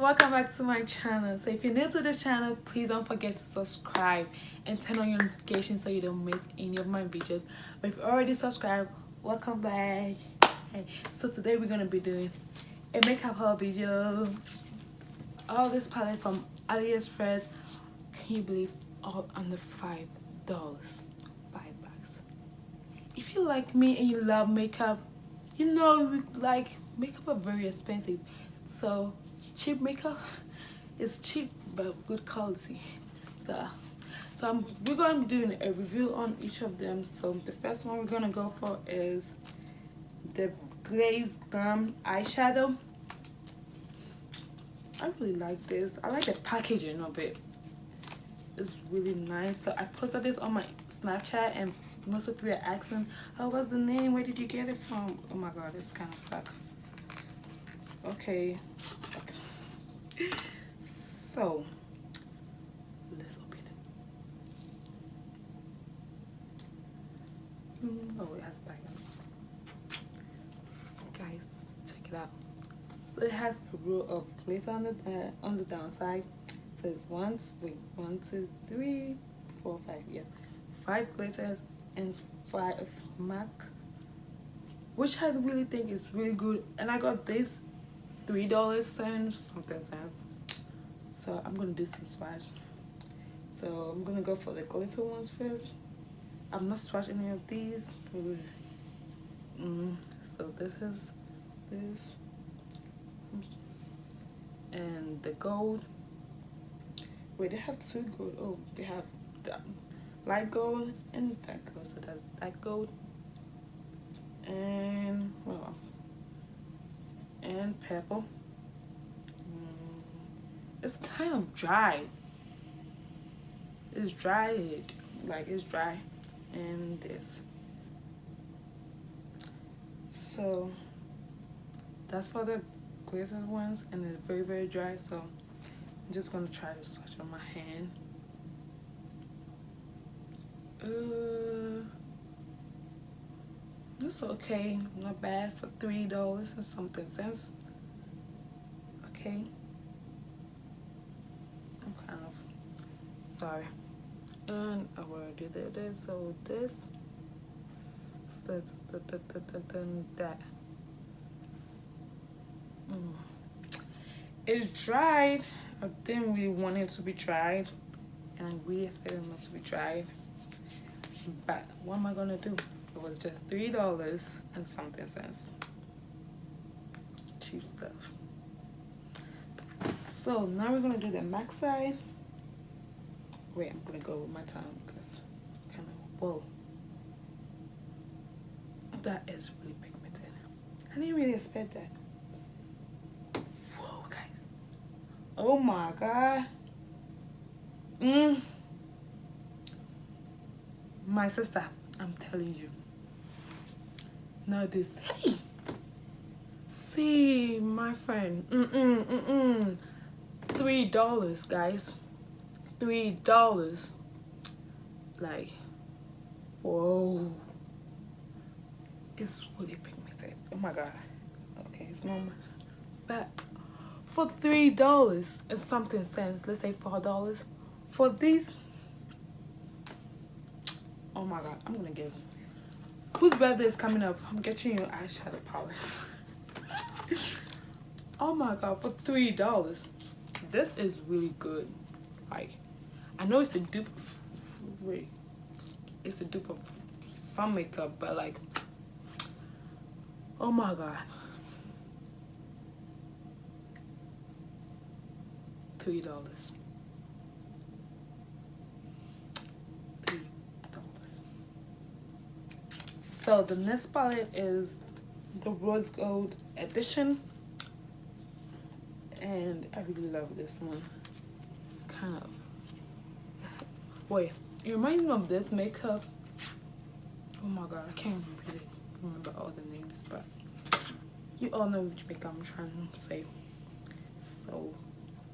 welcome back to my channel. So if you're new to this channel, please don't forget to subscribe and turn on your notifications so you don't miss any of my videos. But if you already subscribed, welcome back. Hey, so today we're gonna be doing a makeup haul video. All this palette from Aliexpress. Can you believe, all under $5? $5. If you like me and you love makeup, you know like makeup are very expensive. So cheap makeup is cheap but good quality. So we're going to be doing a review on each of them. So the first one we're going to go for is the glazed gum eyeshadow. I really like this. I like the packaging of it. It's really nice. So I posted this on my Snapchat and most of you are asking, oh, what's the name? Where did you get it from? Oh my god, it's kind of stuck. Okay. So let's open it. Oh, it has back. Guys, check it out. So it has a row of glitter on the downside. So it's 1, 2, 3, 4, 5. Yeah, 5 glitters and 5 MAC, which I really think is really good. And I got this $3 something cents. So I'm gonna do some swatch. So I'm gonna go for the glitter ones first. I'm not swatching any of these. So this is this and the gold. Wait, they have 2 gold. Oh, they have the light gold and dark gold. So that's that gold and well, and purple. It's kind of dry. It's dry, like it's dry. And this. So that's for the glitter ones, and it's very, very dry. So I'm just gonna try to swatch on my hand. It's okay, not bad for $3 and something cents. Okay, I'm kind of sorry. And I already did this. So this, that. It's dried. I didn't really want it to be dried, and I really expected it not to be dried. But what am I gonna do? It was just $3 and something cents. Cheap stuff. So now we're gonna do the MAC side. Wait, I'm gonna go with my tongue because kind of whoa. That is really pigmented. I didn't really expect that. Whoa, guys. Oh my god. My sister, I'm telling you. Now this, hey, see my friend, $3, guys, $3. Like, whoa, it's really pigmented. Oh my god. Okay, it's not much, but for $3 and something cents, let's say $4 for these. Oh my god, I'm gonna give. Whose birthday is coming up? I'm getting you eyeshadow polish. Oh my god, for $3. This is really good. Like, I know it's a dupe. Wait, it's a dupe of some makeup, but like, oh my god, $3. So the next palette is the rose gold edition, and I really love this one. It's kind of, wait, it reminds me of this makeup. Oh my god, I can't really remember all the names, but you all know which makeup I'm trying to say. So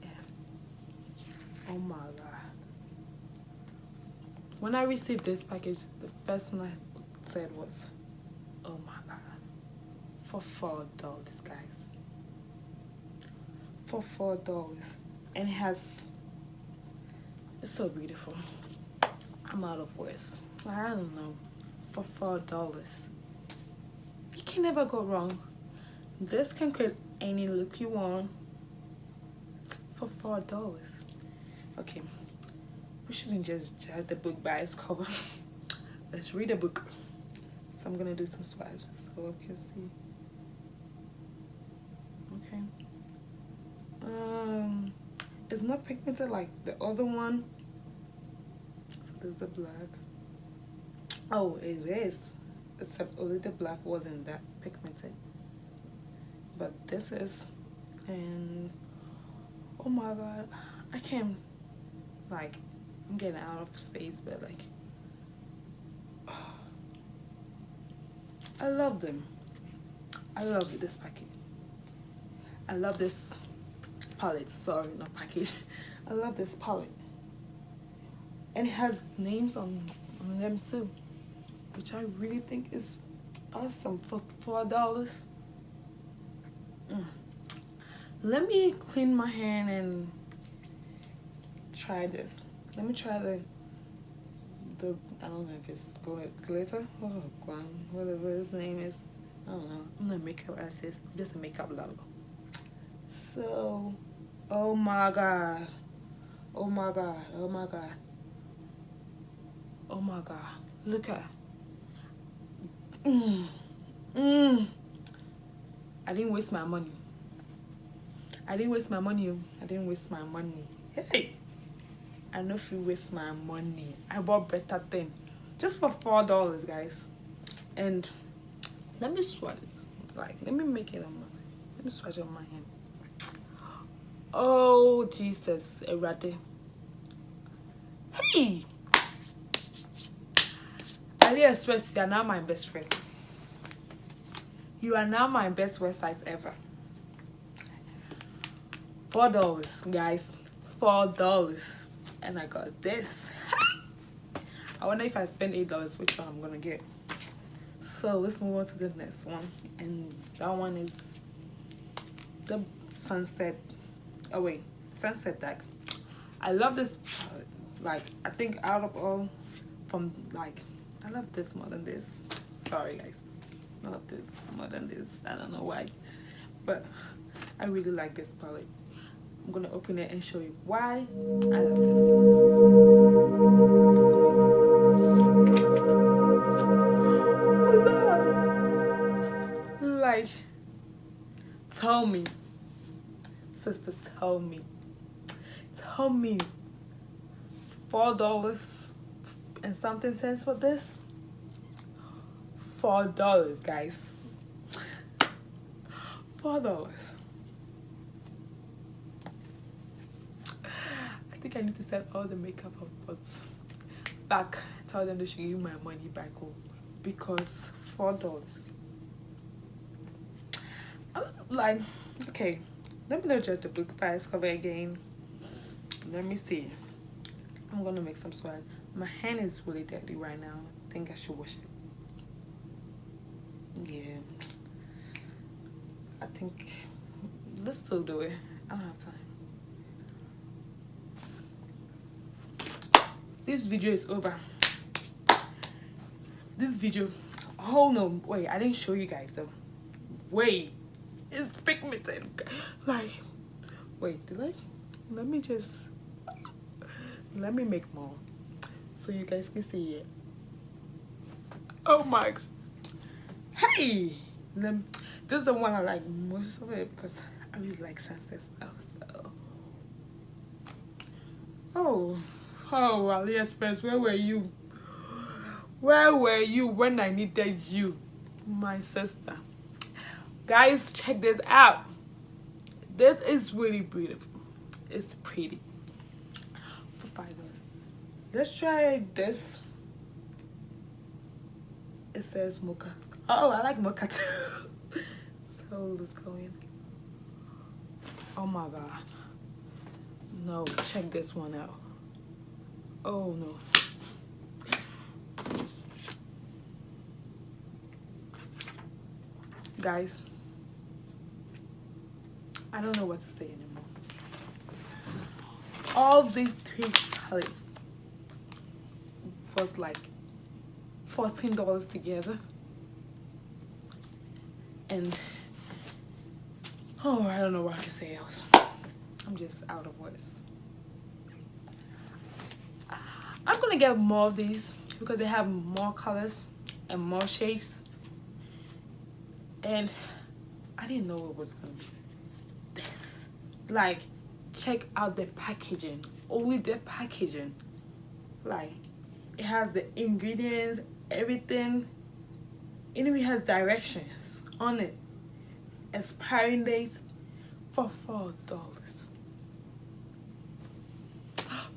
yeah. Oh my god, when I received this package, the first thing I said was, oh my god, for $4, guys. for $4, and it has, it's so beautiful. I'm out of words. I don't know, for $4 you can never go wrong. This can create any look you want for $4. Okay, we shouldn't just judge the book by its cover. Let's read the book. So I'm gonna do some swatch so you can see. Okay. It's not pigmented like the other one. So there's the black. Oh, it is. Except only the black wasn't that pigmented. But this is, and oh my god, I can't, like, I'm getting out of space, but like, I love them. I love this package. I love this palette. Sorry, not package. I love this palette. And it has names on them too, which I really think is awesome for $4. Let me clean my hand and try this. Let me try the I don't know if it's glitter or glam, whatever his name is. I don't know. I'm not a makeup artist. I'm just a makeup lover. So, oh my god. Oh my god. Oh my god. Oh my god. Look at. I didn't waste my money. I didn't waste my money. I didn't waste my money. Hey, I know if you waste my money. I bought better thing just for $4, guys. And let me swatch it. Like, let me make it on my. Let me swatch on my hand. Oh Jesus, erade. Hey, Aliexpress, you are now my best friend. You are now my best website ever. $4, guys. $4. And I got this. I wonder if I spend $8, which one I'm gonna get. So let's move on to the next one. And that one is the sunset. Oh wait, sunset dark. I love this. Like, I think out of all, from like, I love this more than this. Sorry guys, I love this more than this. I don't know why, but I really like this palette. I'm gonna open it and show you why I love this. Like, tell me, sister, tell me, $4 and something cents for this? $4, guys. $4. I think I need to send all the makeup outputs back. Tell them they should give my money back home, because $4. I'm like, okay, let me not judge the book by its cover again. Let me see. I'm gonna make some swag. My hand is really dirty right now. I think I should wash it. Yeah, I think let's still do it. I don't have time. This video is over. This video, oh no, wait, I didn't show you guys though. Wait, it's pigmented. Like, wait, did I? Let me make more so you guys can see it. Oh my god. Hey, this is the one I like most of it, because I really like sunset stuff. So, oh, Aliexpress, where were you? Where were you when I needed you, my sister? Guys, check this out. This is really beautiful. It's pretty. For $5. Let's try this. It says mocha. Oh, I like mocha too. So let's go in. Oh my god. No, check this one out. Oh no. Guys, I don't know what to say anymore. all these 3 palettes was like $14 together, and oh, I don't know what to say else. I'm just out of words. I'm gonna get more of these because they have more colors and more shades, and I didn't know it was gonna be this. Like, check out the packaging. Only the packaging. Like, it has the ingredients, everything. It even has directions on it. Expiring dates for $4.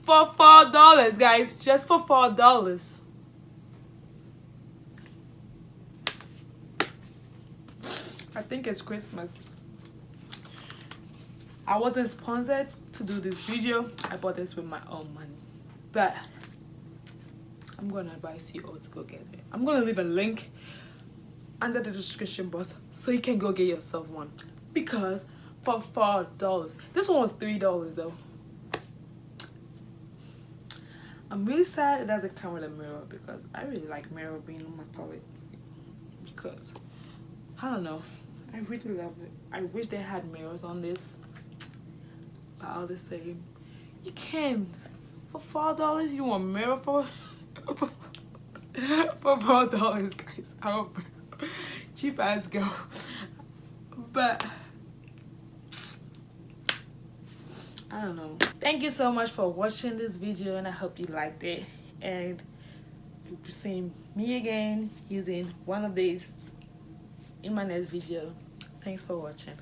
For $4, guys. Just for $4. I think it's Christmas. I wasn't sponsored to do this video. I bought this with my own money. But I'm gonna advise you all to go get it. I'm gonna leave a link under the description box so you can go get yourself one. Because for $4. This one was $3 though. I'm really sad it doesn't come with a mirror because I really like mirror being on my palette. Because I don't know, I really love it. I wish they had mirrors on this. But all the same, you can. For $4 you want a mirror for for $4, guys. I don't cheap as go. But I don't know. Thank you so much for watching this video, and I hope you liked it. And you'll be seeing me again using one of these in my next video. Thanks for watching.